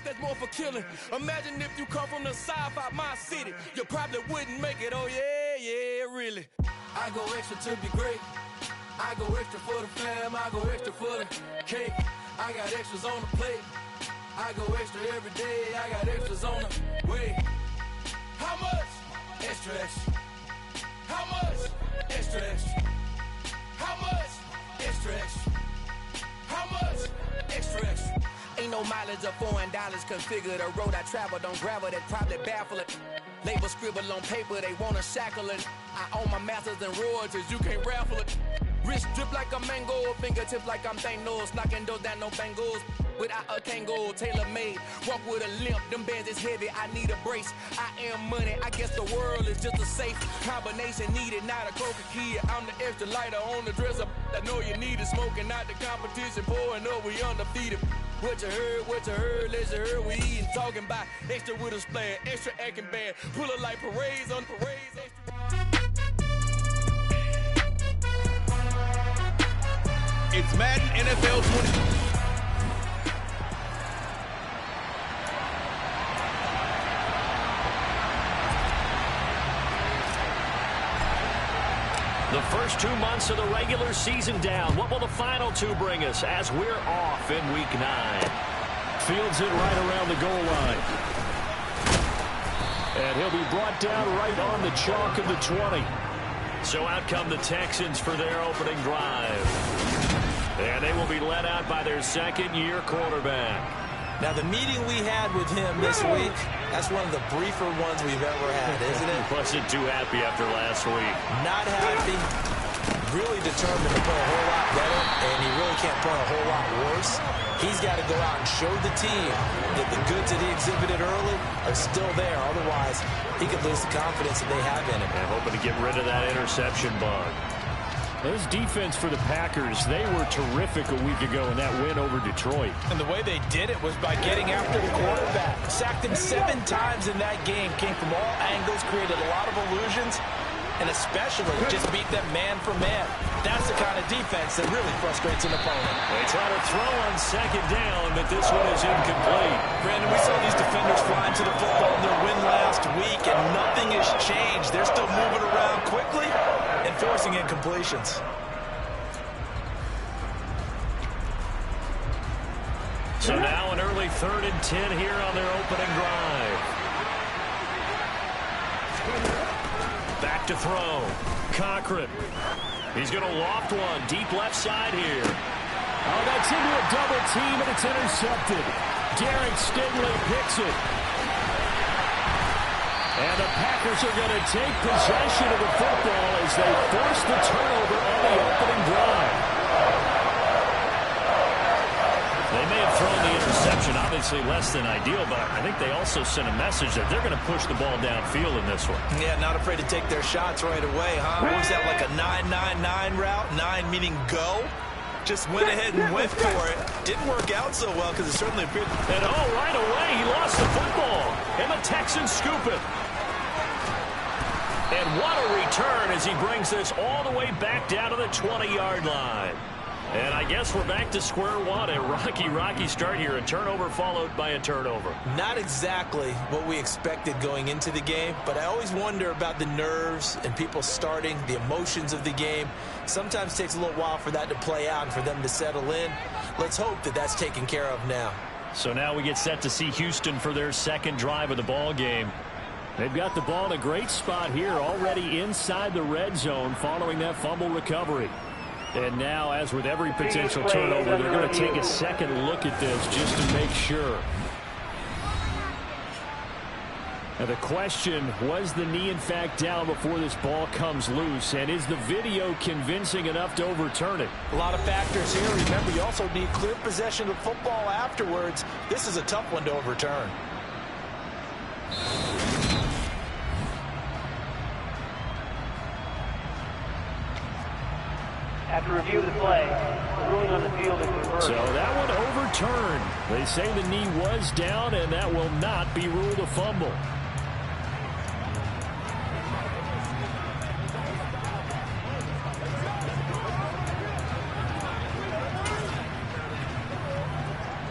that's more for killing. Imagine if you come from the south out my city, you probably wouldn't make it. Oh yeah, really. I go extra to be great. I go extra for the fam. I go extra for the cake. I got extras on the plate. I go extra every day. I got extras on the way. How much? Extra, extra. How much? Extra, extra. How much? Extra, extra. How much? Extra, extra. Ain't no mileage of $4 configure the road I travel. Don't gravel, that probably baffle it. Label scribble on paper, they wanna shackle it. I own my masters and royalties, you can't raffle it. Wrist drip like a mango, fingertips like I'm Thanos. Knocking those down, no bangles. Without a tango, tailor-made. Walk with a limp, them bands is heavy, I need a brace. I am money, I guess the world is just a safe combination needed, not a coca kid. I'm the extra lighter on the dresser. I know you need it, smoking out the competition, pouring up, we undefeated. What you heard, let you heard, we eating, talking about extra with a splash, extra acting bad. Pull it like parades on parades, extra. It's Madden NFL 20. The first 2 months of the regular season down. What will the final 2 bring us as we're off in Week 9? Fields it right around the goal line. And he'll be brought down right on the chalk of the 20. So out come the Texans for their opening drive. And they will be led out by their second-year quarterback. Now, the meeting we had with him this week, that's one of the briefer ones we've ever had, isn't it? Wasn't too happy after last week. Not happy. Really determined to play a whole lot better, and he really can't play a whole lot worse. He's got to go out and show the team that the goods that he exhibited early are still there. Otherwise, he could lose the confidence that they have in him. And hoping to get rid of that interception bug. This defense for the Packers, they were terrific a week ago in that win over Detroit. And the way they did it was by getting after the quarterback. Sacked him 7 times in that game. Came from all angles, created a lot of illusions, and especially just beat them man for man. That's the kind of defense that really frustrates an opponent. They try to throw on second down, but this one is incomplete. Brandon, we saw these defenders flying to the football in their win last week, and nothing has changed. They're still moving around quickly and forcing incompletions. So now an early 3rd and 10 here on their opening drive. Back to throw. Cochran. He's going to loft one deep left side here. Oh, that's into a double team, and it's intercepted. Derek Stingley picks it. And the Packers are going to take possession of the football as they force the turnover on the opening drive. They may have thrown the interception, obviously less than ideal, but I think they also sent a message that they're going to push the ball downfield in this one. Yeah, not afraid to take their shots right away, huh? What was that, like a 9-9-9 route? 9 meaning go? Just went ahead and went for it. Didn't work out so well because it certainly appeared. And right away, he lost the football. And the Texans scoop it. And what a return as he brings this all the way back down to the 20-yard line. And I guess we're back to square one. A rocky start here. A turnover followed by a turnover. Not exactly what we expected going into the game, but I always wonder about the nerves and people starting, the emotions of the game. Sometimes it takes a little while for that to play out and for them to settle in. Let's hope that that's taken care of now. So now we get set to see Houston for their second drive of the ball game. They've got the ball in a great spot here, already inside the red zone following that fumble recovery. And now, as with every potential turnover, they're going to take a second look at this just to make sure. Now the question, was the knee in fact down before this ball comes loose? And is the video convincing enough to overturn it? A lot of factors here. Remember, you also need clear possession of football afterwards. This is a tough one to overturn. After review of the play, the ruling on the field is reversed. So that one overturned. They say the knee was down, and that will not be ruled a fumble.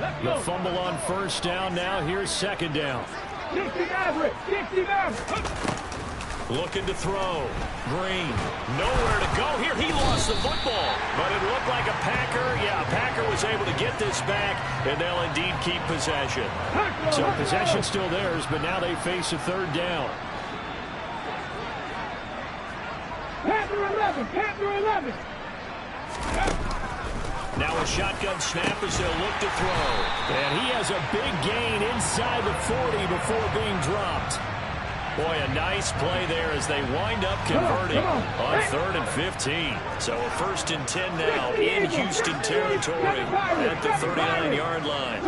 The fumble on first down. Now here's second down. 60 Maverick. 60 Maverick. Looking to throw. Green. Nowhere to go here. He lost the football. But it looked like a Packer. Yeah, a Packer was able to get this back, and they'll indeed keep possession. So possession still theirs, but now they face a third down. Panther 11. Panther 11. Now a shotgun snap as they'll look to throw. And he has a big gain inside the 40 before being dropped. Boy, a nice play there as they wind up converting on 3rd and 15. So a 1st and 10 now in Houston territory at the 39-yard line.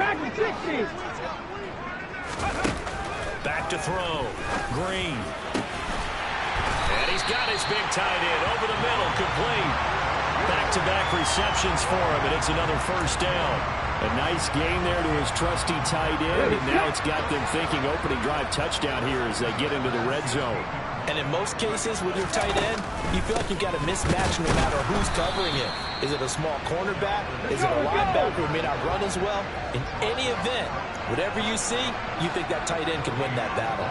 Back to throw. Green. And he's got his big tight end over the middle, complete. Back-to-back receptions for him, and it's another 1st down. A nice gain there to his trusty tight end, and now it's got them thinking opening drive touchdown here as they get into the red zone. And in most cases with your tight end, you feel like you've got a mismatch no matter who's covering it. Is it a small cornerback? Is it a linebacker who may not run as well? In any event, whatever you see, you think that tight end can win that battle.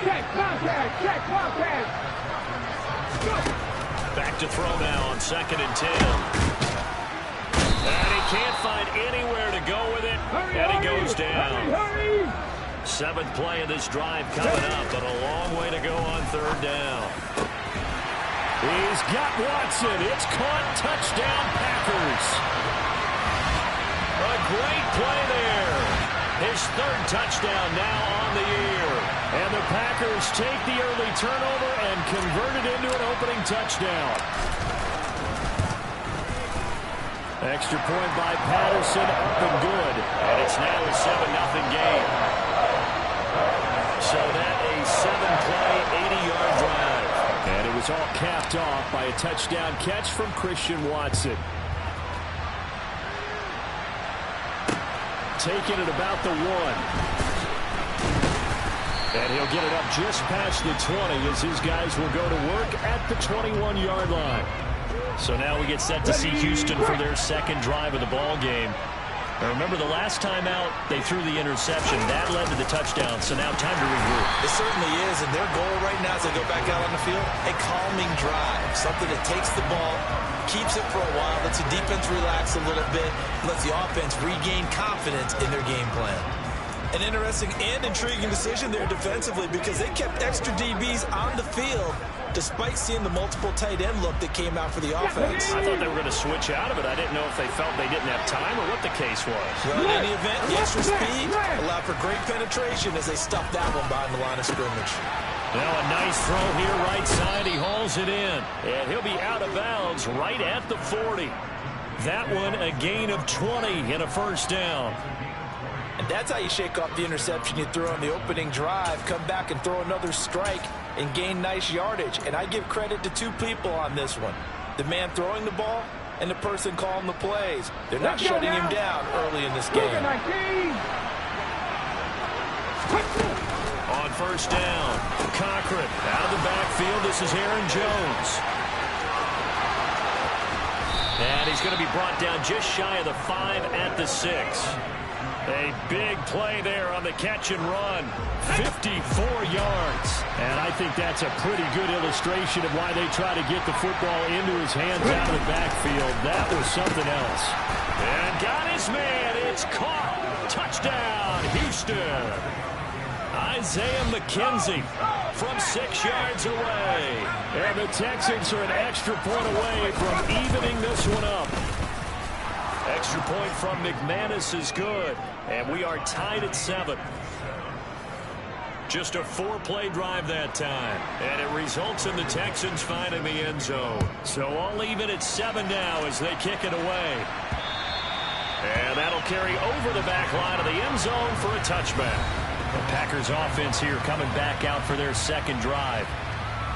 Check contact! Check contact! Back to throw now on 2nd and 10. And he can't find anywhere to go with it, and he goes down. 7th play of this drive coming up, but a long way to go on 3rd down. He's got Watson. It's caught. Touchdown, Packers. A great play there. His 3rd touchdown now on the year. And the Packers take the early turnover and convert it into an opening touchdown. Extra point by Patterson, up and good. And it's now a 7-0 game. So that a 7-play, 80-yard drive. And it was all capped off by a touchdown catch from Christian Watson. Taking it about the 1. And he'll get it up just past the 20 as his guys will go to work at the 21-yard line. So now we get set to see Houston for their 2nd drive of the ball game. Now remember, the last time out, they threw the interception. That led to the touchdown, so now time to regroup. It certainly is, and their goal right now as they go back out on the field, a calming drive. Something that takes the ball, keeps it for a while, lets the defense relax a little bit, lets the offense regain confidence in their game plan. An interesting and intriguing decision there defensively because they kept extra DBs on the field despite seeing the multiple tight end look that came out for the offense. I thought they were going to switch out of it. I didn't know if they felt they didn't have time or what the case was. Well, in any event, the extra speed allowed for great penetration as they stuffed that one behind the line of scrimmage. Now a nice throw here right side. He hauls it in. And he'll be out of bounds right at the 40. That one a gain of 20 and a 1st down. And that's how you shake off the interception you threw on the opening drive, come back and throw another strike and gain nice yardage. And I give credit to 2 people on this one. The man throwing the ball and the person calling the plays. They're not shutting him down early in this game. On 1st down, Cochran out of the backfield. This is Aaron Jones. And he's going to be brought down just shy of the 5 at the 6. A big play there on the catch and run. 54 yards. And I think that's a pretty good illustration of why they try to get the football into his hands out of the backfield. That was something else. And got his man. It's caught. Touchdown, Houston. Isaiah McKenzie from 6 yards away. And the Texans are an extra point away from evening this one up. Extra point from McManus is good. And we are tied at 7. Just a 4-play drive that time. And it results in the Texans finding the end zone. So all even at 7 now as they kick it away. And that'll carry over the back line of the end zone for a touchback. The Packers offense here coming back out for their 2nd drive.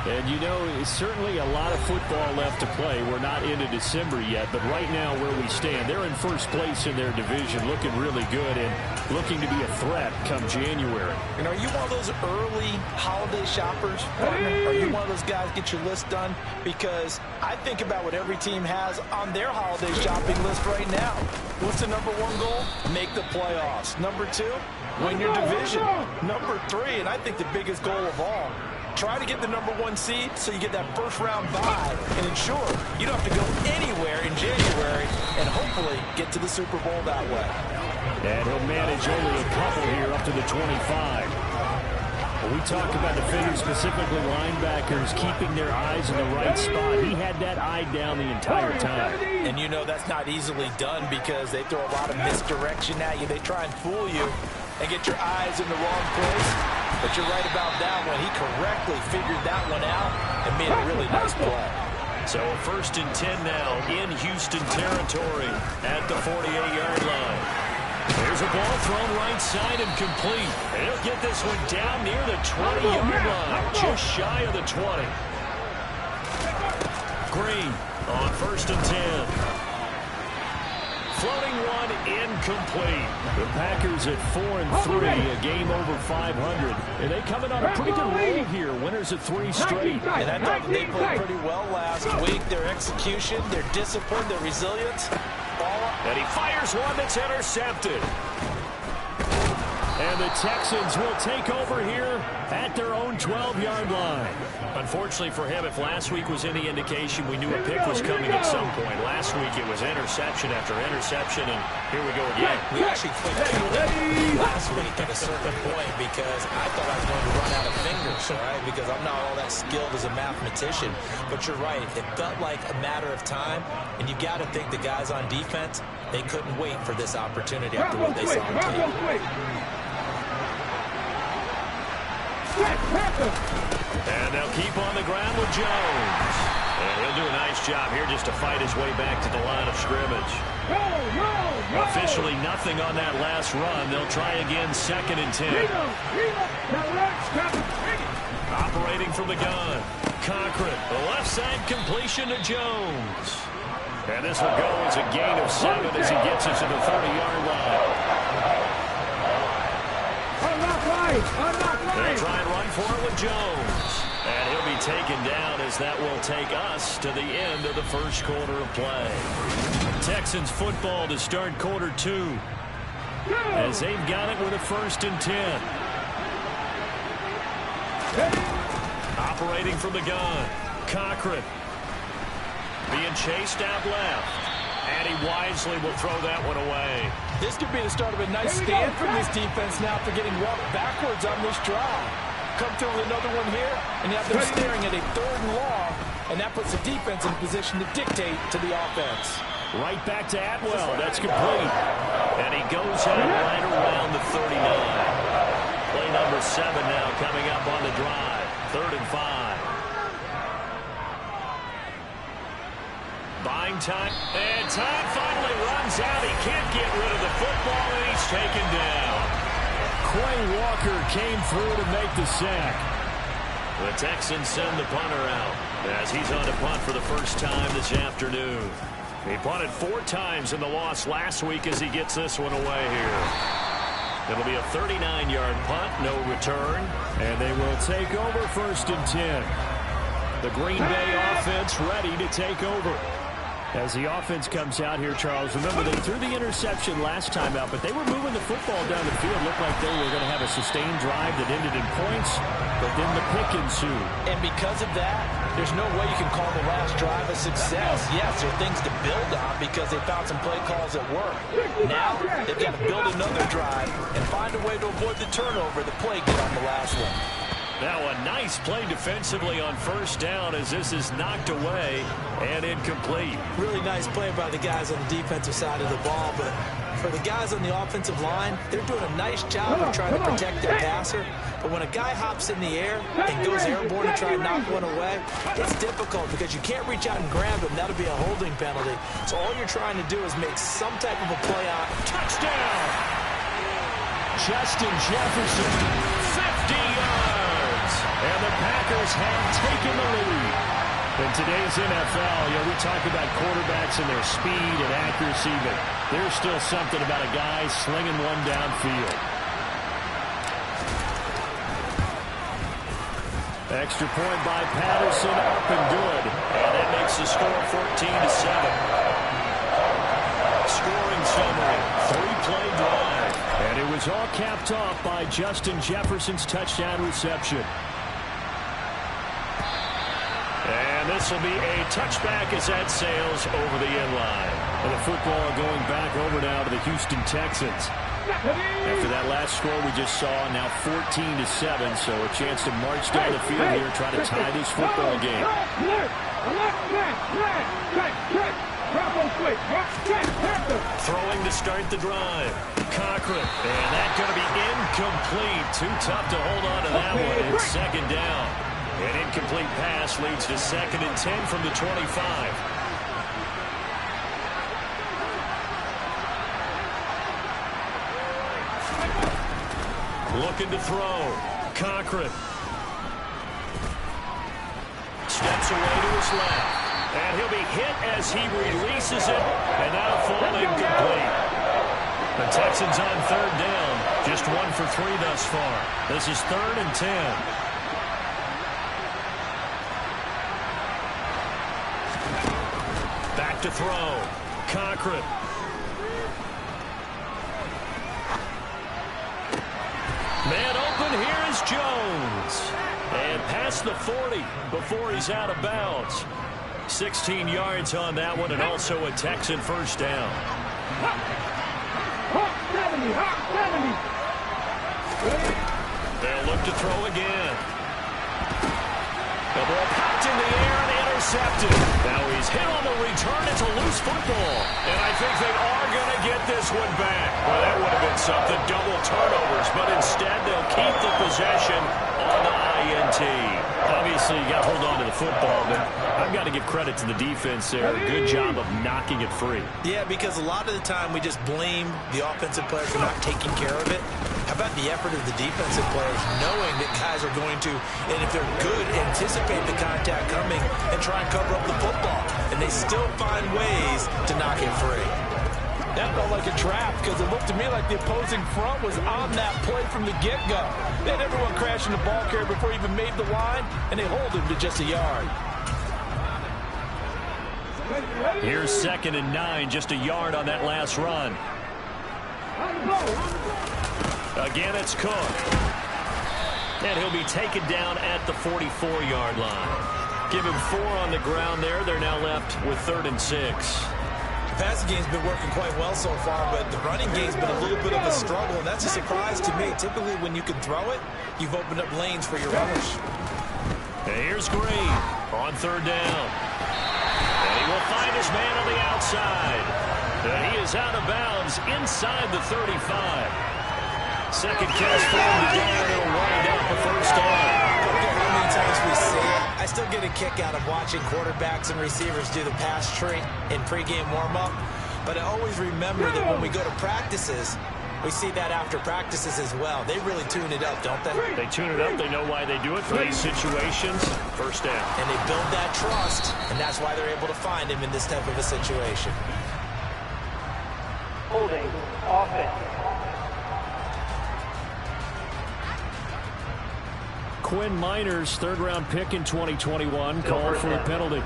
And, you know, it's certainly a lot of football left to play. We're not into December yet, but right now where we stand, they're in first place in their division, looking really good and looking to be a threat come January. And are you one of those early holiday shoppers, partner? Are you one of those guys get your list done? Because I think about what every team has on their holiday shopping list right now. What's the number one goal? Make the playoffs. Number two, win your division. Number three, and I think the biggest goal of all, try to get the number one seed so you get that first round bye and ensure you don't have to go anywhere in January and hopefully get to the Super Bowl that way. And he'll manage only a couple here up to the 25. When we talk about the figures, specifically linebackers keeping their eyes in the right spot, he had that eye down the entire time. And you know that's not easily done because they throw a lot of misdirection at you. They try and fool you and get your eyes in the wrong place. But you're right about that one. He correctly figured that one out and made a really nice play. So 1st and 10 now in Houston territory at the 48-yard line. There's a ball thrown right side and complete. And he'll get this one down near the 20-yard line, just shy of the 20. Green on 1st and 10. Floating one incomplete. The Packers at 4-3, a game over 500. And they coming on a pretty good roll here. Winners of 3 straight. And I thought they played pretty well last week. Their execution, their discipline, their resilience. And he fires one that's intercepted. And the Texans will take over here at their own 12-yard line. Unfortunately for him, if last week was any indication, we knew a pick was coming at some point. Last week it was interception after interception, and here we go again. We actually clicked last week at a certain point because I thought I was going to run out of fingers, all right, because I'm not all that skilled as a mathematician. But you're right. It felt like a matter of time, and you got to think the guys on defense, they couldn't wait for this opportunity after what they saw on tape. And they'll keep on the ground with Jones. And he'll do a nice job here just to fight his way back to the line of scrimmage. Officially nothing on that last run. They'll try again 2nd and 10. Operating from the gun. Cochran, the left side completion to Jones. And this will go as a gain of 7 as he gets us to the 30-yard line. They'll try and run for it with Jones. And he'll be taken down as that will take us to the end of the first quarter of play. Texans football to start quarter 2. As they've got it with a 1st and 10. Operating from the gun. Cochran. Being chased out left. And he wisely will throw that one away. This could be the start of a nice stand from this defense now for getting walked backwards on this drive. Come through with another one here, and you have them staring at a 3rd and long, and that puts the defense in a position to dictate to the offense. Right back to Atwell. That's complete. And he goes out right around the 39. Play number 7 now coming up on the drive. 3rd and 5. Buying time, and time finally runs out. He can't get rid of the football, and he's taken down. Quay Walker came through to make the sack. The Texans send the punter out as he's on to punt for the first time this afternoon. He punted 4 times in the loss last week as he gets this one away here. It'll be a 39-yard punt, no return. And they will take over 1st and 10. The Green Bay offense ready to take over. As the offense comes out here, Charles, remember they threw the interception last time out, but they were moving the football down the field. Looked like they were going to have a sustained drive that ended in points, but then the pick ensued. And because of that, there's no way you can call the last drive a success. Yes, there are things to build on because they found some play calls that work. Now, they've got to build another drive and find a way to avoid the turnover the play did on the last one. Now a nice play defensively on 1st down as this is knocked away and incomplete. Really nice play by the guys on the defensive side of the ball, but for the guys on the offensive line, they're doing a nice job of trying to protect their passer. But when a guy hops in the air and goes airborne to try and knock one away, it's difficult because you can't reach out and grab him. That'll be a holding penalty. So all you're trying to do is make some type of a play on. Touchdown! Justin Jefferson. 50 yards! And the Packers have taken the lead. In today's NFL, we talk about quarterbacks and their speed and accuracy, but there's still something about a guy slinging one downfield. Extra point by Patterson, up and good. And that makes the score 14-7. Scoring summary, 3-play drive. And it was all capped off by Justin Jefferson's touchdown reception. And this will be a touchback as that sails over the end line. And the football going back over now to the Houston Texans. After that last score we just saw, now 14-7, so a chance to march down the field here and try to tie this football game. Throwing to start the drive. Cochran, and that's going to be incomplete. Too tough to hold on to that one. It's second down. An incomplete pass leads to 2nd and 10 from the 25. Looking to throw. Cochran. Steps away to his left. And he'll be hit as he releases it. And that'll fall incomplete. The Texans on 3rd down. Just 1 for 3 thus far. This is 3rd and 10. To throw. Cochran. Man open, here is Jones. And past the 40 before he's out of bounds. 16 yards on that one, and also a Texan first down. They'll look to throw again. The ball popped in the air and intercepted. Now he's hit on the return. It's a loose football. And I think they are going to get this one back. Well, that would have been something. Double turnovers. But instead, they'll keep the possession on the INT. Obviously, you got to hold on to the football, but I've got to give credit to the defense there. Good job of knocking it free. Yeah, because a lot of the time we just blame the offensive players for not taking care of it. How about the effort of the defensive players knowing that guys are going to, and if they're good, anticipate the contact coming and try and cover up the football. And they still find ways to knock it free. That felt like a trap because it looked to me like the opposing front was on that play from the get-go. They had everyone crashing the ball carrier before he even made the line, and they hold him to just a yard. Here's 2nd and 9, just a yard on that last run. Again, it's Cook. And he'll be taken down at the 44-yard line. Give him 4 on the ground there. They're now left with 3rd and 6. The passing game's been working quite well so far, but the running game's been a little bit of a struggle, and that's a surprise to me. Typically, when you can throw it, you've opened up lanes for your runners. And here's Green on 3rd down. And he will find his man on the outside. And he is out of bounds inside the 35. Second catch for him today, and it'll wind up the first down. I don't care how many times we see it. I still get a kick out of watching quarterbacks and receivers do the pass tree in pregame warm-up. But I always remember that when we go to practices, we see that after practices as well. They really tune it up, don't they? They tune it up. They know why they do it for these situations. First down. And they build that trust, and that's why they're able to find him in this type of a situation. Holding offense. Quinn Miners, 3rd-round pick in 2021, called for a penalty.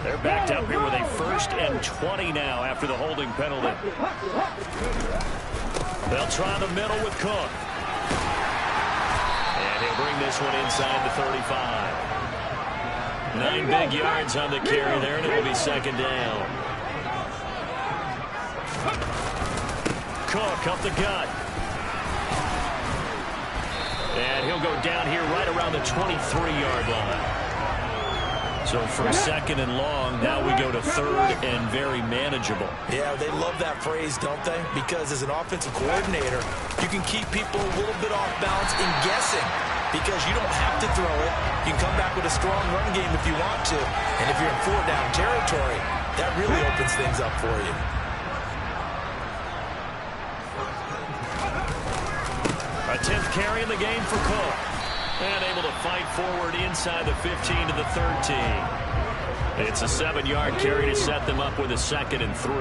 They're backed up here with a 1st and 20 now after the holding penalty. They'll try the middle with Cook. And he'll bring this one inside the 35. 9 big yards on the carry there, and it'll be 2nd down. Cook up the gut. And he'll go down here right around the 23-yard line. So from 2nd and long, now we go to 3rd and very manageable. Yeah, they love that phrase, don't they? Because as an offensive coordinator, you can keep people a little bit off balance in guessing because you don't have to throw it. You can come back with a strong run game if you want to. And if you're in 4-down territory, that really opens things up for you. A 10th carry in the game for Cook. And able to fight forward inside the 15 to the 13. It's a 7-yard carry to set them up with a 2nd and 3.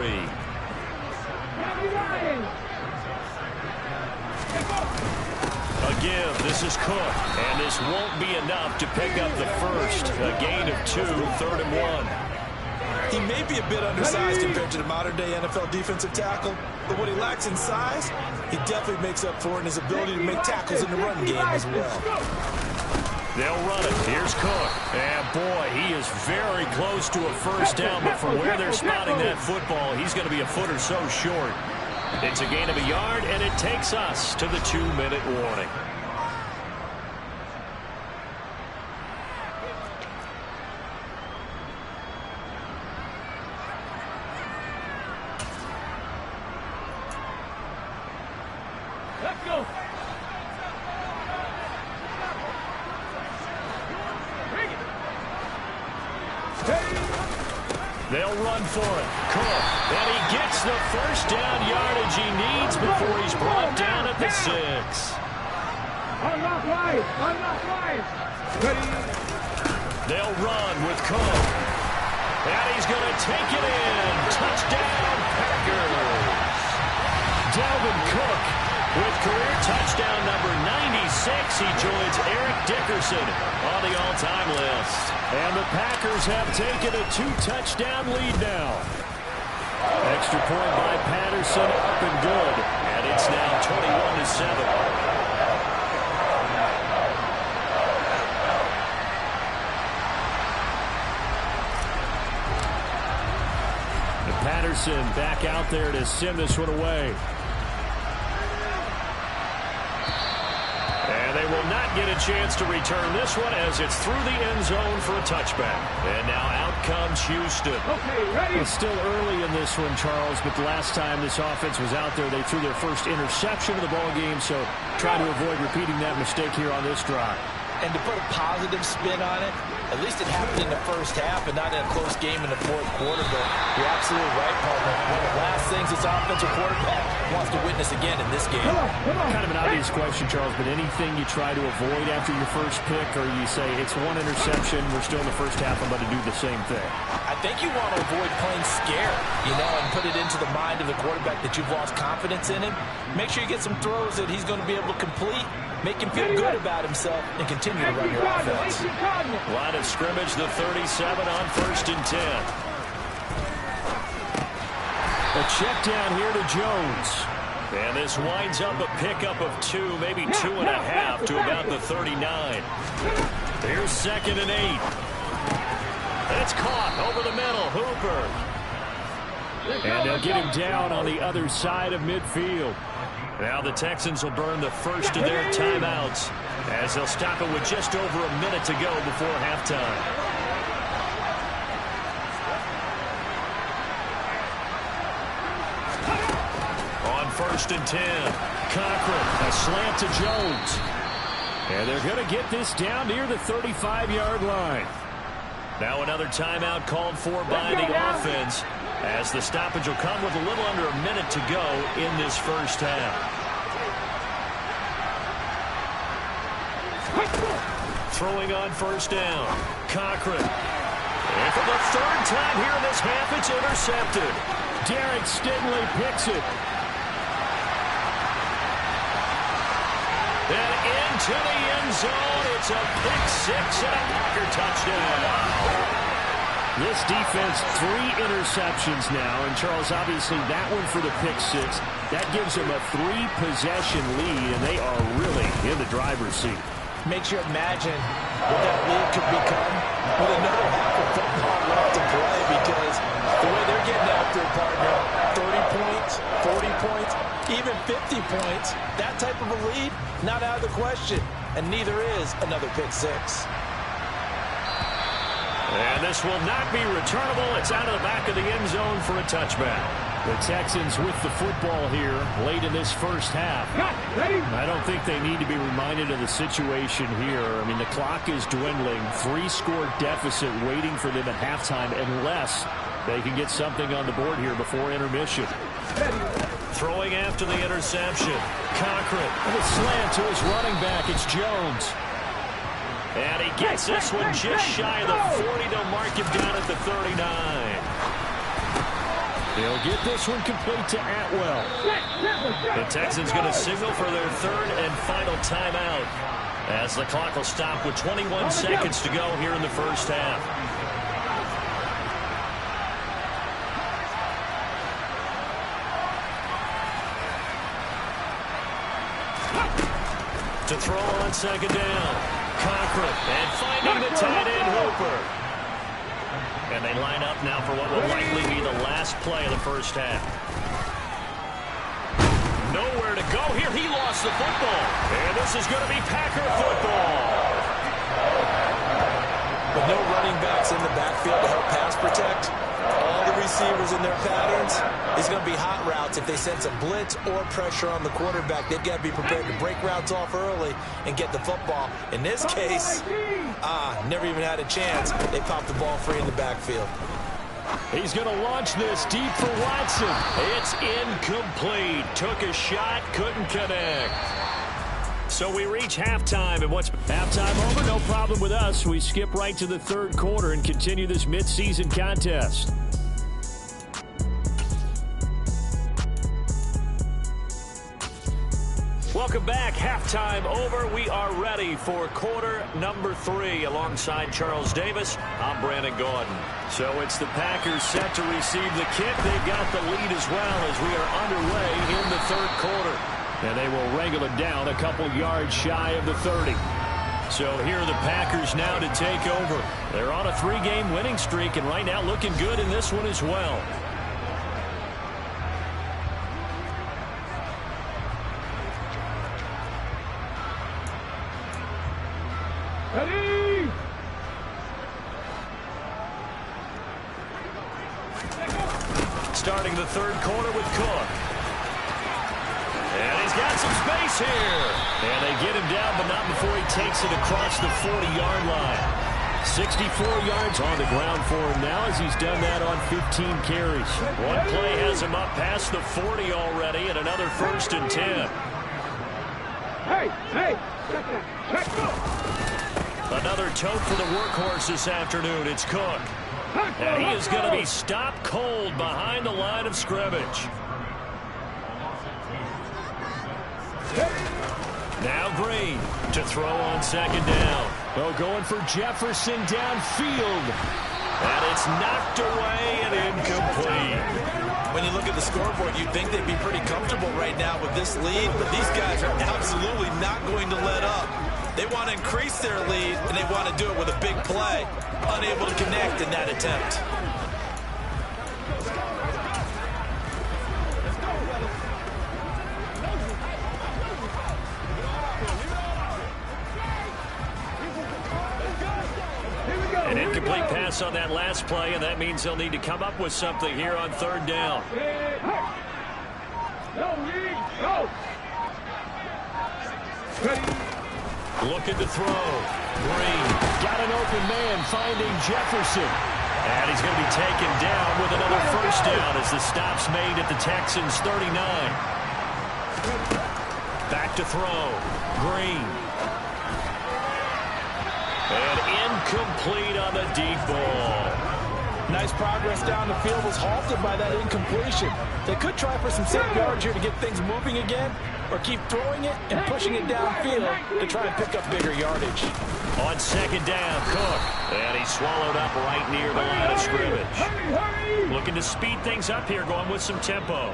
A give. This is Cook. And this won't be enough to pick up the first. A gain of 2, 3rd and 1. He may be a bit undersized compared to the modern-day NFL defensive tackle, but what he lacks in size, he definitely makes up for in his ability to make tackles in the run game as well. They'll run it. Here's Cook. And, boy, he is very close to a first down, but from where they're spotting that football, he's going to be a foot or so short. It's a gain of a yard, and it takes us to the 2-minute warning. Let's go. They'll run for it. Cook. And he gets the first down yardage he needs before he's brought down at the 6. Unlock line. Unlock line. Ready. They'll run with Cook. And he's going to take it in. Touchdown, Packers. Dalvin Cook with career touchdown number 96. He joins Eric Dickerson on the all-time list. And the Packers have taken a 2-touchdown lead now. Extra point by Patterson, up and good. And it's now 21-7. Patterson back out there to send this one away. And they will not get a chance to return this one as it's through the end zone for a touchback. And now out comes Houston. Okay, ready. It's still early in this one, Charles, but the last time this offense was out there, they threw their first interception of the ball game, so try to avoid repeating that mistake here on this drive. And to put a positive spin on it, at least it happened in the first half and not in a close game in the fourth quarter. But you're absolutely right, partner. One of the last things this offensive quarterback wants to witness again in this game. Kind of an obvious question, Charles, but anything you try to avoid after your first pick, or you say it's one interception, we're still in the first half, I'm about to do the same thing? I think you want to avoid playing scared, and put it into the mind of the quarterback that you've lost confidence in him. Make sure you get some throws that he's going to be able to complete, make him feel good about himself, and continue to run your offense. Line of scrimmage, the 37 on 1st and 10. A check down here to Jones. And this winds up a pickup of 2, maybe 2.5 to about the 39. Here's 2nd and 8. It's caught over the middle. Hooper. And they'll get him down on the other side of midfield. Now the Texans will burn the first of their timeouts as they'll stop it with just over a minute to go before halftime. On 1st and 10, Cochran, a slant to Jones. And they're going to get this down near the 35-yard line. Now another timeout called for by the offense, as the stoppage will come with a little under a minute to go in this first half. Throwing on 1st down, Cochran. And for the 3rd time here in this half, it's intercepted. Derek Stingley picks it. And into the end zone, it's a pick 6 and a Packer touchdown. This defense, 3 interceptions now. And, Charles, obviously that one for the pick 6. That gives them a 3-possession lead, and they are really in the driver's seat. Makes you imagine what that lead could become with another half of football left to play, because the way they're getting after it, partner, 30 points, 40 points, even 50 points, that type of a lead, not out of the question. And neither is another pick 6. And this will not be returnable. It's out of the back of the end zone for a touchback. The Texans with the football here late in this first half. I don't think they need to be reminded of the situation here. I mean, the clock is dwindling. 3-score deficit waiting for them at halftime unless they can get something on the board here before intermission. Throwing after the interception, Cochran. The slant to his running back. It's Jones. And he gets this one just shy of the 40. They'll mark him down at the 39. They'll get this one complete to Atwell. The Texans going to signal for their third and final timeout as the clock will stop with 21 seconds to go here in the first half. To throw on second down. Cochran and finding the tight end Hooper. And they line up now for what will likely be the last play of the first half. Nowhere to go here. He lost the football. And this is going to be Packer football. With no running backs in the backfield to help pass protect, all the receivers in their patterns, it's going to be hot routes. If they sense a blitz or pressure on the quarterback, they've got to be prepared to break routes off early and get the football. In this case, never even had a chance. They popped the ball free in the backfield. He's going to launch this deep for Watson. It's incomplete. Took a shot, couldn't connect. So we reach halftime, and what's halftime over? No problem with us. We skip right to the third quarter and continue this midseason contest. Welcome back. Halftime over. We are ready for quarter number 3 alongside Charles Davis. I'm Brandon Gordon. So it's the Packers set to receive the kick. They've got the lead as well as we are underway in the third quarter. And they will wrangle it down a couple yards shy of the 30. So here are the Packers now to take over. They're on a 3-game winning streak and right now looking good in this one as well. Ready! Starting the third quarter with Cook. And he's got some space here. And they get him down, but not before he takes it across the 40-yard line. 64 yards on the ground for him now as he's done that on 15 carries. One play has him up past the 40 already and another 1st and 10. Hey! Check go! Another tote for the workhorse this afternoon. It's Cook. And he is going to be stopped cold behind the line of scrimmage. Now Green to throw on second down. Oh, going for Jefferson downfield. And it's knocked away and incomplete. When you look at the scoreboard, you'd think they'd be pretty comfortable right now with this lead, but these guys are absolutely not going to let up. They want to increase their lead, and they want to do it with a big play. Unable to connect in that attempt. An incomplete pass on that last play, and that means they'll need to come up with something here on third down. Looking to throw. Green got an open man finding Jefferson. And he's going to be taken down with another 1st down as the stop's made at the Texans' 39. Back to throw. Green. And incomplete on the deep ball. Nice progress down the field was halted by that incompletion. They could try for some safe yards here to get things moving again, or keep throwing it and pushing it downfield to try and pick up bigger yardage. On second down, Cook. And he's swallowed up right near the line of scrimmage. Looking to speed things up here, going with some tempo.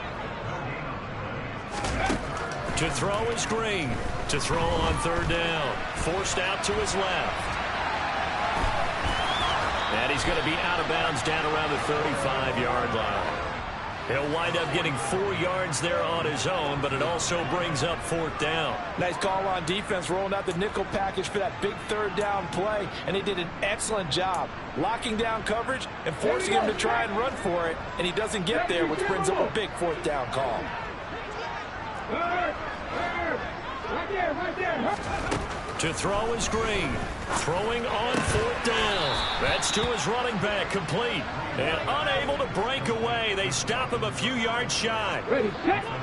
To throw is Green. To throw on third down. Forced out to his left. And he's going to be out of bounds down around the 35-yard line. He'll wind up getting 4 yards there on his own, but it also brings up 4th down. Nice call on defense, rolling out the nickel package for that big third down play, and they did an excellent job locking down coverage and forcing him to try and run for it, and he doesn't get there, which brings up a big 4th down call. Right there. To throw is Green. Throwing on 4th down. That's to his running back, complete. And unable to break away. They stop him a few yards shy.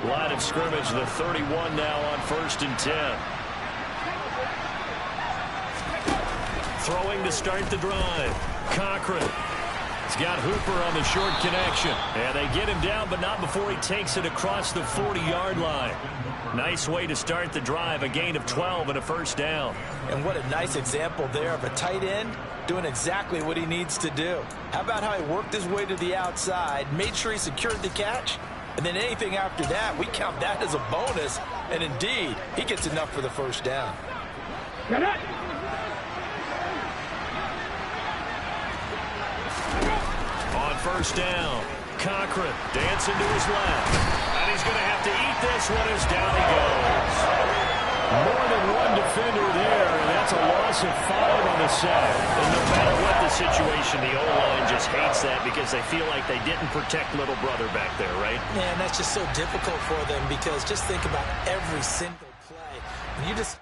Line of scrimmage, the 31 now on 1st and 10. Throwing to start the drive. Cochran. He's got Hooper on the short connection. And they get him down, but not before he takes it across the 40-yard line. Nice way to start the drive, a gain of 12 and a first down. And what a nice example there of a tight end doing exactly what he needs to do. How about how he worked his way to the outside, made sure he secured the catch, and then anything after that, we count that as a bonus. And indeed, he gets enough for the first down. On first down, Cochran dancing to his left. And he's going to have to eat this one as down he goes. More than one defender there, and that's a loss of 5 on the sack. And no matter what the situation, the O-line just hates that because they feel like they didn't protect little brother back there, right? Man, that's just so difficult for them because just think about every single play. And you just...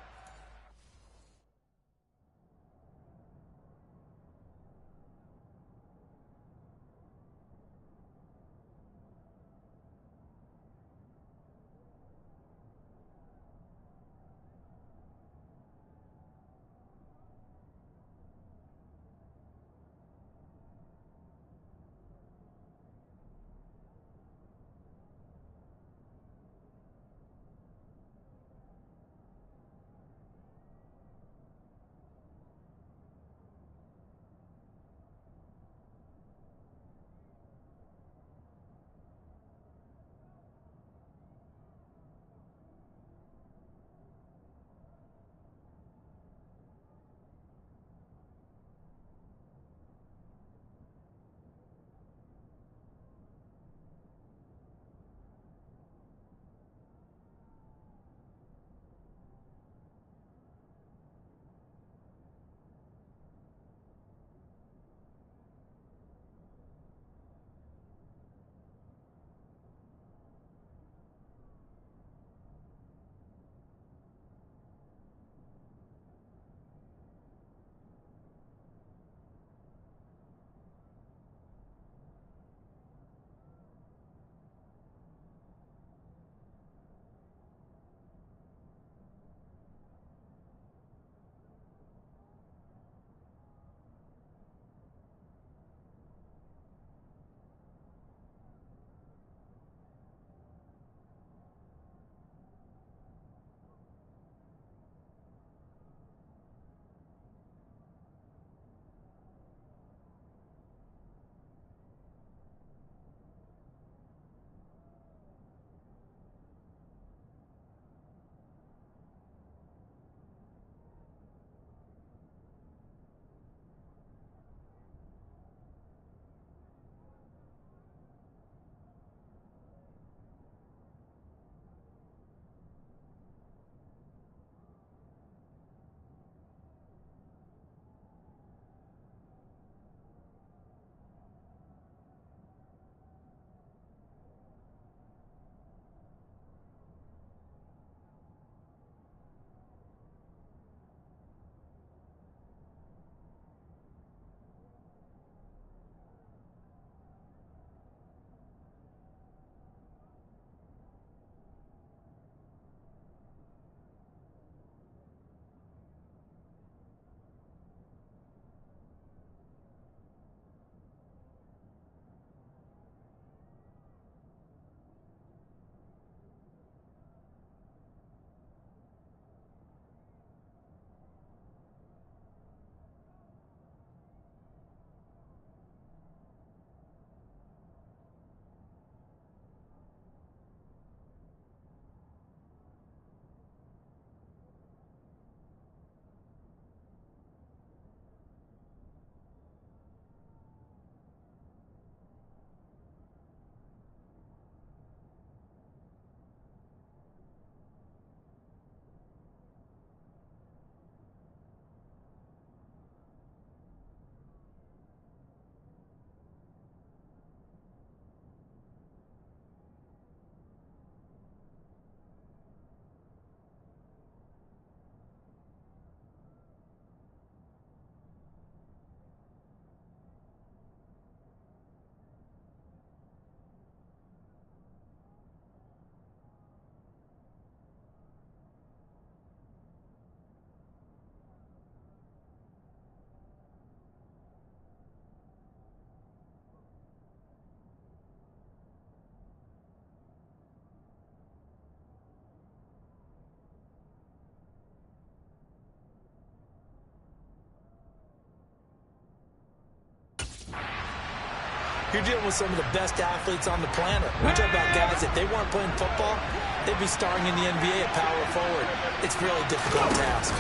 you're dealing with some of the best athletes on the planet. We talk about guys, if they weren't playing football, they'd be starring in the NBA at power forward. It's a really difficult task.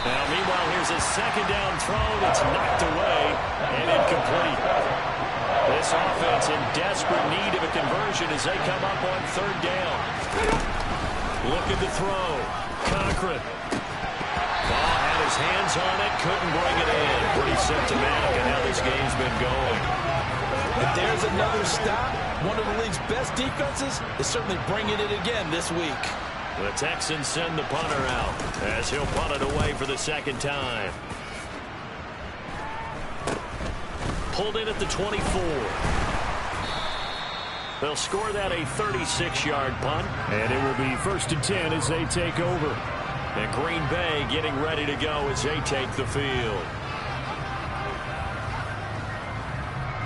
Now, meanwhile, here's a second down throw that's knocked away and incomplete. This offense in desperate need of a conversion as they come up on third down. Looking to throw. Cochran. Ball had his hands on it, couldn't bring it in. Pretty symptomatic of how this game's been going. If there's another stop, one of the league's best defenses is certainly bringing it again this week. The Texans send the punter out as he'll punt it away for the second time. Pulled in at the 24. They'll score that a 36-yard punt, and it will be 1st and 10 as they take over. And Green Bay getting ready to go as they take the field.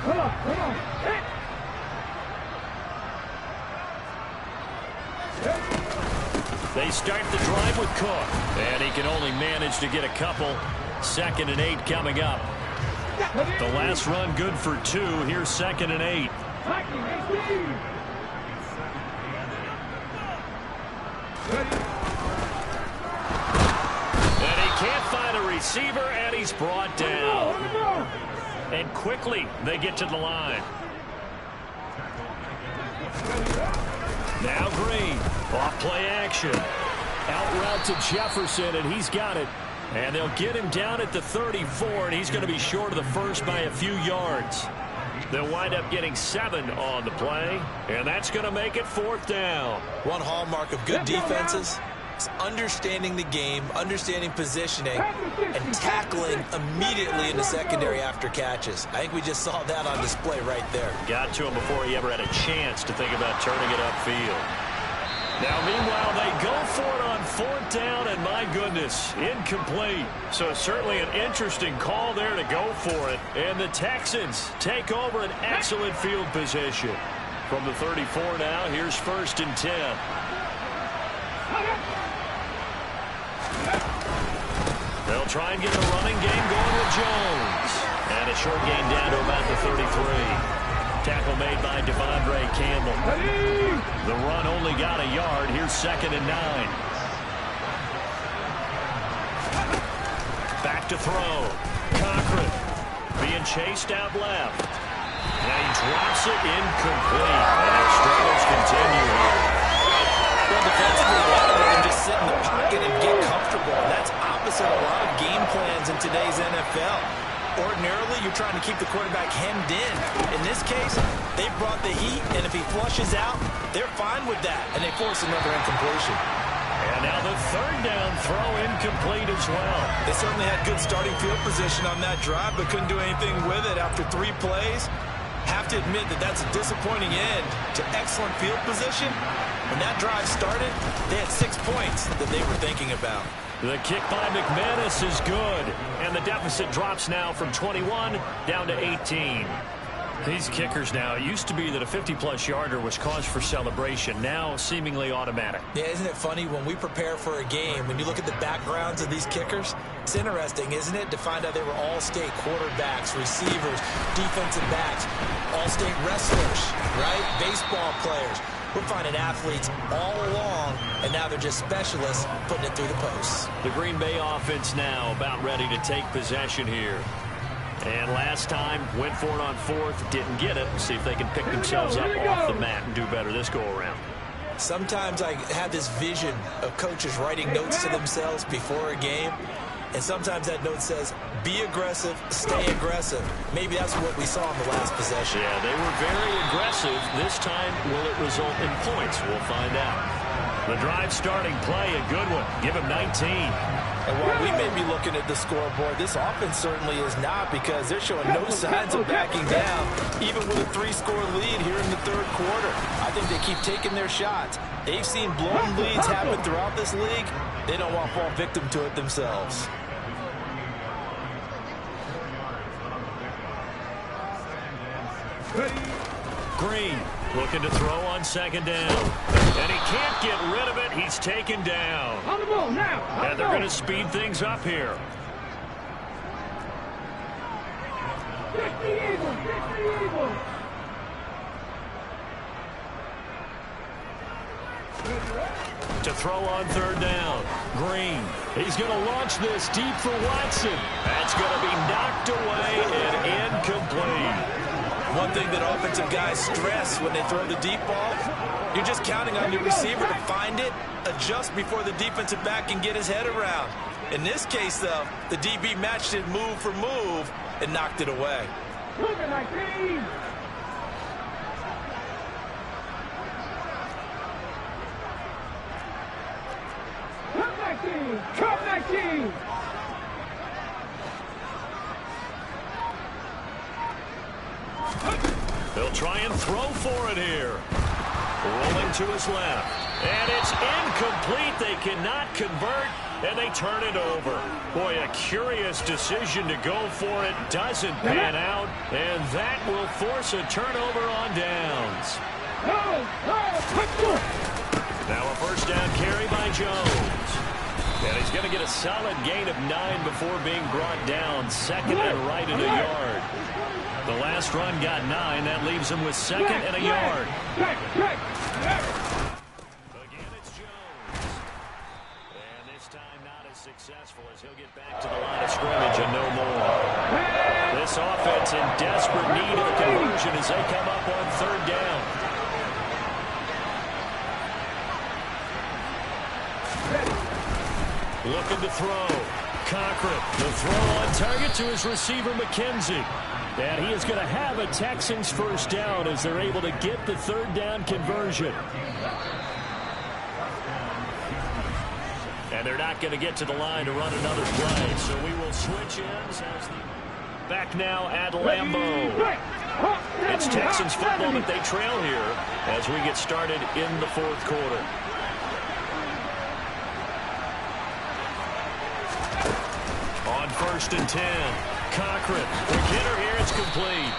Come on. They start the drive with Cook, and he can only manage to get a couple. 2nd and 8 coming up. The last run good for 2. Here's 2nd and 8. And he can't find a receiver, and he's brought down. And quickly they get to the line. Now Green, off play action. Out route to Jefferson, and he's got it. And they'll get him down at the 34, and he's going to be short of the first by a few yards. They'll wind up getting 7 on the play, and that's going to make it 4th down. One hallmark of good defenses is understanding the game, understanding positioning, and tackling immediately in the secondary after catches. I think we just saw that on display right there. Got to him before he ever had a chance to think about turning it upfield. Now, meanwhile, they go for it on 4th down, and my goodness, incomplete. So certainly an interesting call there to go for it. And the Texans take over an excellent field position. From the 34 now, here's 1st and 10. They'll try and get the running game going with Jones. And a short gain down to about the 33. Tackle made by Devondre Campbell. The run only got a yard. Here's 2nd and 9. Back to throw. Cochran being chased out left. And he drops it incomplete. And their struggles continue here. Well, defensively, a lot of them just sit in the pocket and get comfortable. And that's opposite a lot of game plans in today's NFL. Ordinarily, you're trying to keep the quarterback hemmed in. In this case, they brought the heat, and if he flushes out, they're fine with that, and they force another incompletion. And now the 3rd down throw incomplete as well. They certainly had good starting field position on that drive, but couldn't do anything with it after 3 plays. Have to admit that that's a disappointing end to excellent field position. When that drive started, they had 6 points that they were thinking about. The kick by McManus is good, and the deficit drops now from 21 down to 18. These kickers now, it used to be that a 50-plus yarder was cause for celebration, now seemingly automatic. Yeah, isn't it funny when we prepare for a game, when you look at the backgrounds of these kickers, it's interesting, isn't it, to find out they were all-state quarterbacks, receivers, defensive backs, all-state wrestlers, right? Baseball players. We're finding athletes all along, and now they're just specialists putting it through the posts. The Green Bay offense now about ready to take possession here. And last time, went for it on 4th, didn't get it. See if they can pick themselves up off the mat and do better this go-around. Sometimes I have this vision of coaches writing notes to themselves before a game, and sometimes that note says, be aggressive, stay aggressive. Maybe that's what we saw in the last possession. Yeah, they were very aggressive. This time, will it result in points? We'll find out. The drive starting play, a good one. Give him 19. And while we may be looking at the scoreboard, this offense certainly is not, because they're showing no signs of backing down, even with a 3-score lead here in the 3rd quarter. I think they keep taking their shots. They've seen blown leads happen throughout this league. They don't want to fall victim to it themselves. Green looking to throw on 2nd down. And he can't get rid of it. He's taken down. On the ball now. And they're going to speed things up here. To throw on third down. Green. He's going to launch this deep for Watson. That's going to be knocked away and incomplete. One thing that offensive guys stress when they throw the deep ball, you're just counting on your receiver to find it, adjust before the defensive back can get his head around. In this case, though, the DB matched it move for move and knocked it away. Come 19! He'll try and throw for it here. Rolling to his left. And it's incomplete. They cannot convert, and they turn it over. Boy, a curious decision to go for it. Doesn't pan out, and that will force a turnover on downs. Now a first down carry by Jones. And he's going to get a solid gain of 9 before being brought down. Second and right in a yard. The last run got 9. That leaves him with second and a yard. Again, it's Jones. And this time not as successful as he'll get back to the line of scrimmage and no more. This offense in desperate need of a conversion as they come up on third down. Looking to throw. Cochran, the throw on target to his receiver, McKenzie. And he is going to have a Texans first down as they're able to get the third down conversion. And they're not going to get to the line to run another play. So we will switch ends as back now at Lambeau. It's Texans football, but they trail here as we get started in the fourth quarter. On first and 10, Cochran. The hitter here is complete.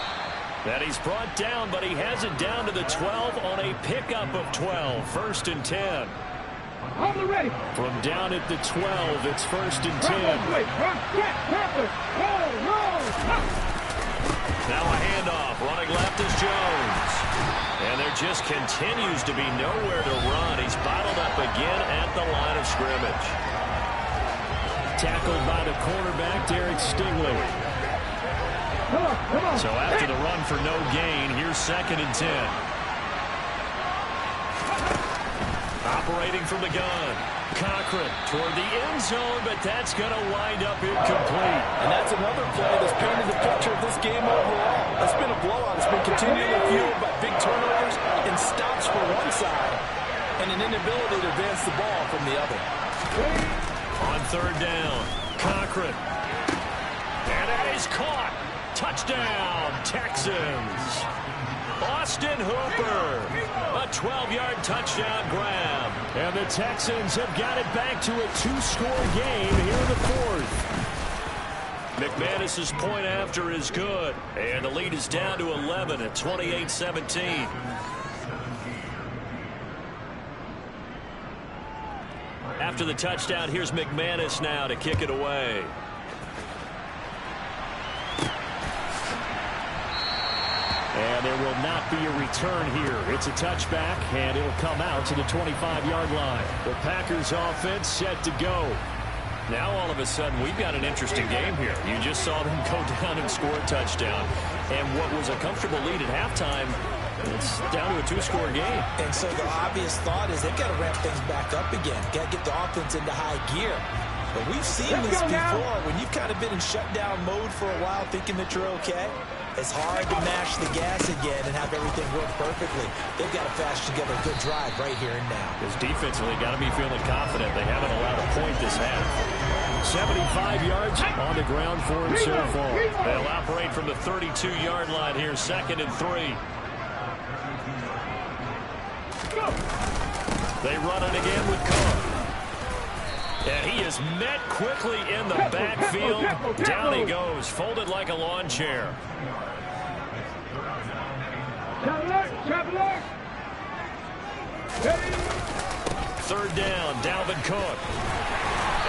And he's brought down, but he has it down to the 12 on a pickup of 12. First and 10. From down at the 12, it's first and 10. Now a handoff. Running left is Jones. And there just continues to be nowhere to run. He's bottled up again at the line of scrimmage. Tackled by the cornerback, Derek Stingley. So after the run for no gain, here's second and 10. Operating from the gun. Cochran toward the end zone, but that's going to wind up incomplete. And that's another play that's painted the picture of this game overall. It's been a blowout. It's been continually fueled by big turnovers and stops for one side and an inability to advance the ball from the other. On third down, Cochran. And it is caught. Touchdown, Texans. Austin Hooper. A 12-yard touchdown grab. And the Texans have got it back to a 2-score game here in the fourth. McManus's point after is good. And the lead is down to 11 at 28-17. After the touchdown, here's McManus now to kick it away. And there will not be a return here. It's a touchback, and it'll come out to the 25-yard line. The Packers offense set to go. Now, all of a sudden, we've got an interesting game here. You just saw them go down and score a touchdown. And what was a comfortable lead at halftime, it's down to a 2-score game. And so the obvious thought is they've got to ramp things back up again. Got to get the offense into high gear. But we've seen this before. When you've kind of been in shutdown mode for a while thinking that you're okay, it's hard to mash the gas again and have everything work perfectly. They've got to flash together a good drive right here and now. Because defensively, got to be feeling confident. They haven't allowed a point this half. 75 yards on the ground for him so far. They'll operate from the 32-yard line here, second and 3. They run it again with Cook. And he is met quickly in the backfield. Down he goes, folded like a lawn chair. Third down, Dalvin Cook.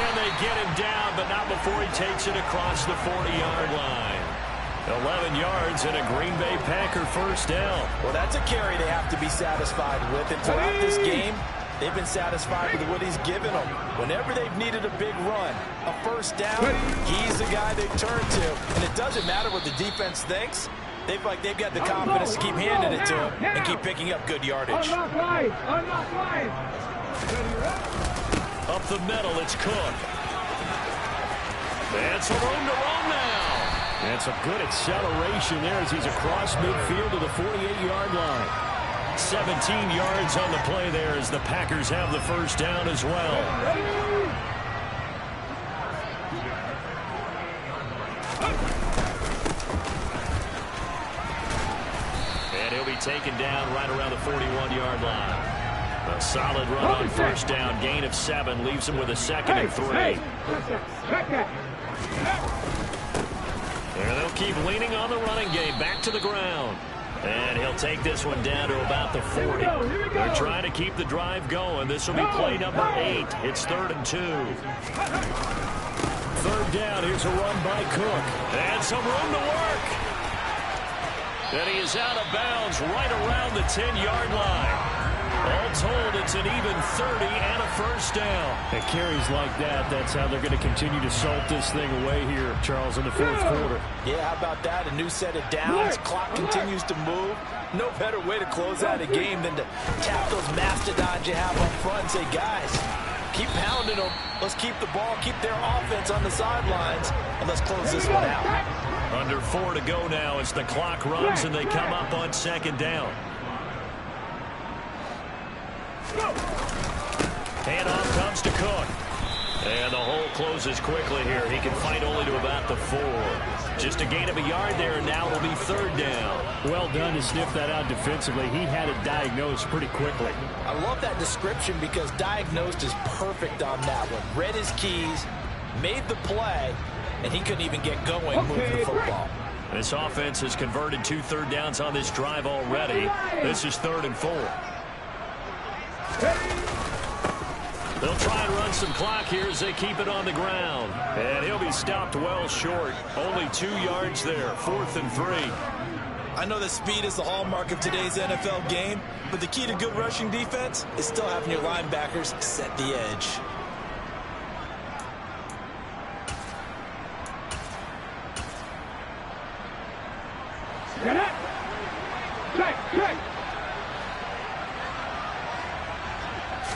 And they get him down, but not before he takes it across the 40-yard line. 11 yards and a Green Bay Packer first down. Well, that's a carry they have to be satisfied with. And throughout this game, they've been satisfied with what he's given them. Whenever they've needed a big run, a first down, he's the guy they turn to. And it doesn't matter what the defense thinks. They've got the confidence to keep handing it to him and keep picking up good yardage. Up the middle, it's Cook. And some room to run now. And some good acceleration there as he's across midfield to the 48-yard line. 17 yards on the play there as the Packers have the first down as well. And he'll be taken down right around the 41-yard line. A solid run on first down. Gain of 7 leaves him with a 2nd and 3. And they'll keep leaning on the running game. Back to the ground. And he'll take this one down to about the 40. They're trying to keep the drive going. This will be play number 8. It's 3rd and 2. 3rd down. Here's a run by Cook. And some room to work. And he is out of bounds right around the 10-yard line. All told, it's an even 30 and a first down. And carries like that, that's how they're going to continue to salt this thing away here, Charles, in the 4th quarter. Yeah, how about that? A new set of downs. Clock continues to move. No better way to close out a game than to tap those mastodons you have up front and say, guys, keep pounding them. Let's keep the ball, keep their offense on the sidelines, and let's close this one out. Under 4 to go now as the clock runs and they come up on 2nd down. Handoff comes to Cook. And the hole closes quickly here. He can fight only to about the 4. Just a gain of a yard there, and now it'll be 3rd down. Well done to sniff that out defensively. He had it diagnosed pretty quickly. I love that description because diagnosed is perfect on that one. Read his keys, made the play, and he couldn't even get going moving the football. This offense has converted 2 third downs on this drive already. This is 3rd and 4. They'll try and run some clock here as they keep it on the ground. And he'll be stopped well short. Only 2 yards there. 4th and 3. I know that speed is the hallmark of today's NFL game, but the key to good rushing defense is still having your linebackers set the edge.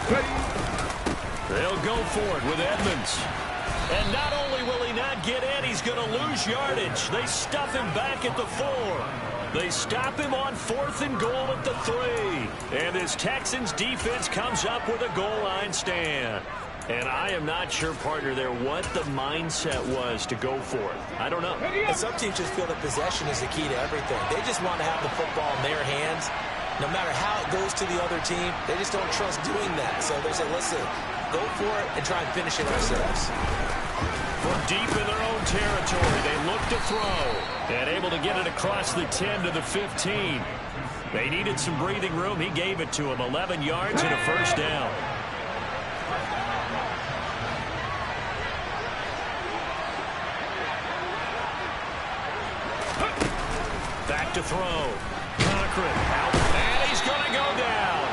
Check. They'll go for it with Edmonds. And not only will he not get in, he's going to lose yardage. They stuff him back at the 4. They stop him on 4th and goal at the 3. And this Texans defense comes up with a goal line stand. And I am not sure, partner, there what the mindset was to go for it. I don't know. And some teams just feel that possession is the key to everything. They just want to have the football in their hands. No matter how it goes to the other team, they just don't trust doing that. So they say, listen, go for it and try and finish it ourselves. From deep in their own territory, they look to throw. And able to get it across the 10 to the 15. They needed some breathing room. He gave it to him. 11 yards and a first down. Back to throw. Cochran out. And he's going to go down.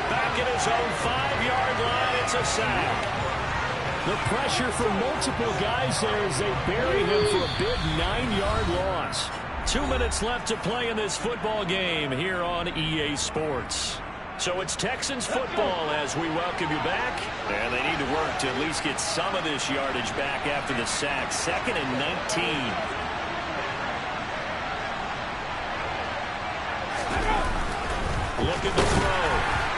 Back at his own 5-yard line. It's a sack. The pressure from multiple guys there as they bury him for a big 9-yard loss. 2 minutes left to play in this football game here on EA Sports. So it's Texans football as we welcome you back. And they need to work to at least get some of this yardage back after the sack. 2nd and 19. Looking to throw.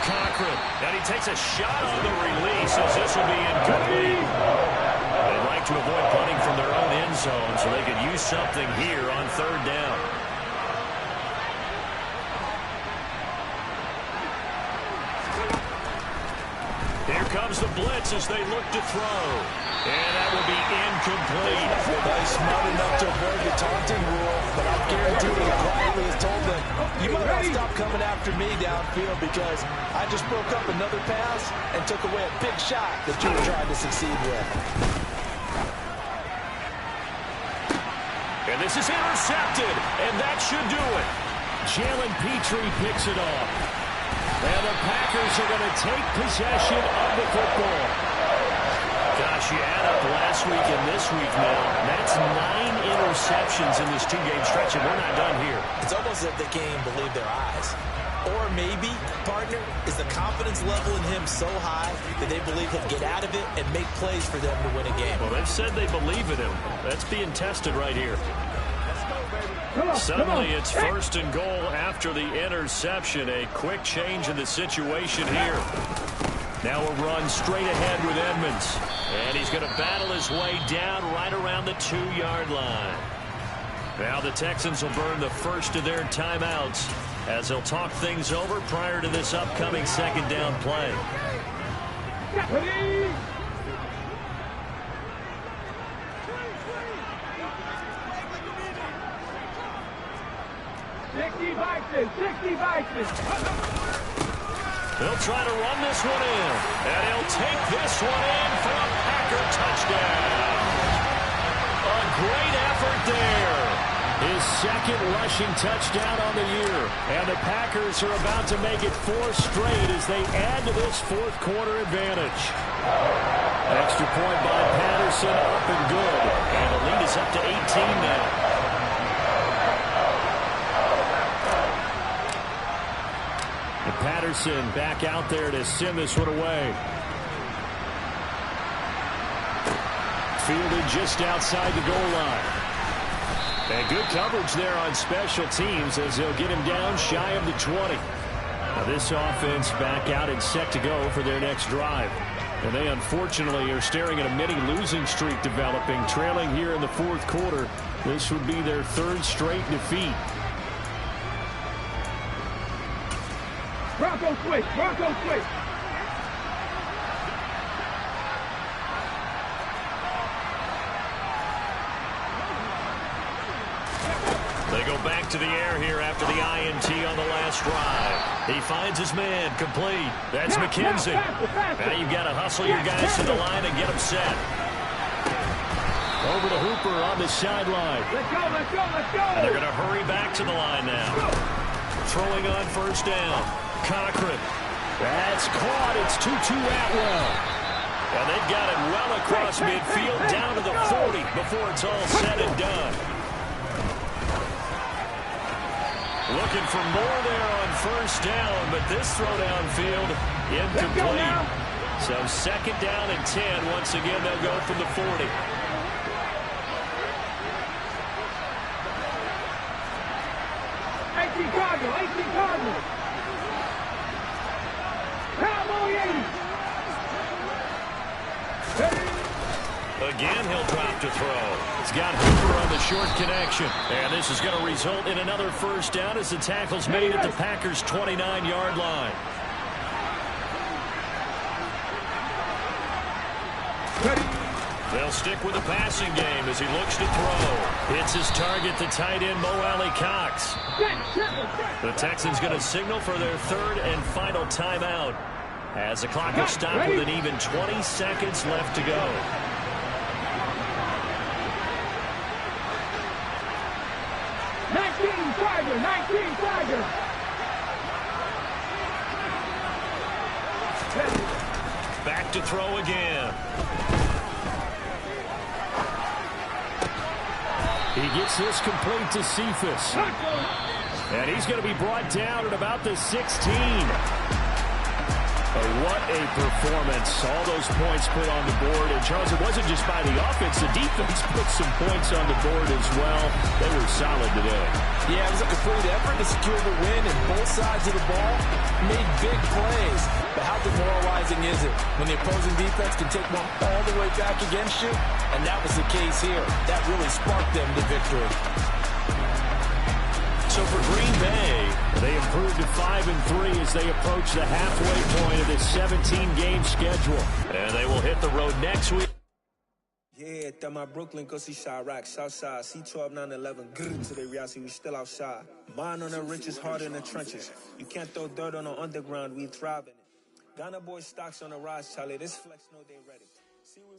Cochran. And he takes a shot on the release as this will be incomplete. They'd like to avoid punting from their own end zone so they could use something here on 3rd down. Here comes the blitz as they look to throw. And that will be incomplete. Everybody's smart enough to avoid the taunting rule, but I guarantee he quietly has told them, you might not stop coming after me downfield because I just broke up another pass and took away a big shot that you were trying to succeed with. And this is intercepted, and that should do it. Jalen Petrie picks it off. And the Packers are going to take possession of the football. Gosh, you add up last week and this week now. That's 9 interceptions in this 2-game stretch, and we're not done here. It's almost as if they can't even believe their eyes. Or maybe, partner, is the confidence level in him so high that they believe he'll get out of it and make plays for them to win a game. Well, they've said they believe in him. That's being tested right here. Suddenly it's 1st and goal after the interception. A quick change in the situation here. Now a run straight ahead with Edmonds. And he's going to battle his way down right around the 2-yard line. Now the Texans will burn the first of their timeouts as they'll talk things over prior to this upcoming 2nd down play. 60 Vikings. They'll try to run this one in, and he'll take this one in for a Packer touchdown. A great effort there. His 2nd rushing touchdown on the year. And the Packers are about to make it 4 straight as they add to this 4th quarter advantage. Extra point by Patterson, up and good. And the lead is up to 18 now. And Patterson back out there to send this one away. Fielded just outside the goal line. And good coverage there on special teams as they'll get him down shy of the 20. Now this offense back out and set to go for their next drive. And they unfortunately are staring at a mini losing streak developing, trailing here in the 4th quarter. This would be their 3rd straight defeat. Bronco switch. They go back to the air here after the INT on the last drive. He finds his man complete. That's McKenzie. Now you've got to hustle your guys to the line and get them set. Over to Hooper on the sideline. Let's go. And they're going to hurry back to the line now. Throwing on 1st down. Cochran. That's caught. It's Tutu Atwell. And they've got it well across midfield down to the 40 before it's all said and done. Looking for more there on 1st down, but this throw downfield incomplete. So 2nd down and 10. Once again, they'll go from the 40. Cardinals. Again, he'll drop to throw. He's got Hooper on the short connection. And this is going to result in another 1st down as the tackle's made at the Packers' 29-yard line. They'll stick with the passing game as he looks to throw. Hits his target, the tight end, Mo Alley-Cox. The Texans going to signal for their 3rd and final timeout as the clock will stop with an even 20 seconds left to go. Tiger. Back to throw again. He gets this complete to Cephas. And he's going to be brought down at about the 16. What a performance. All those points put on the board. And, Charles, it wasn't just by the offense. The defense put some points on the board as well. They were solid today. Yeah, it was a complete effort to secure the win, and both sides of the ball made big plays. But how demoralizing is it when the opposing defense can take one all the way back against you? And that was the case here. That really sparked them to victory. So for Green Bay, they improved to 5-3 as they approach the halfway point of this 17-game schedule. And they will hit the road next week. Yeah, that my Brooklyn, go see Chirac, Southside, C12, 911, grrr, to the reality, we still outside. Mine on the riches, hard in the trenches. You can't throw dirt on the underground, we thrive in it. Ghana boy stocks on the rise, Charlie, this flex, no, they ready. See, we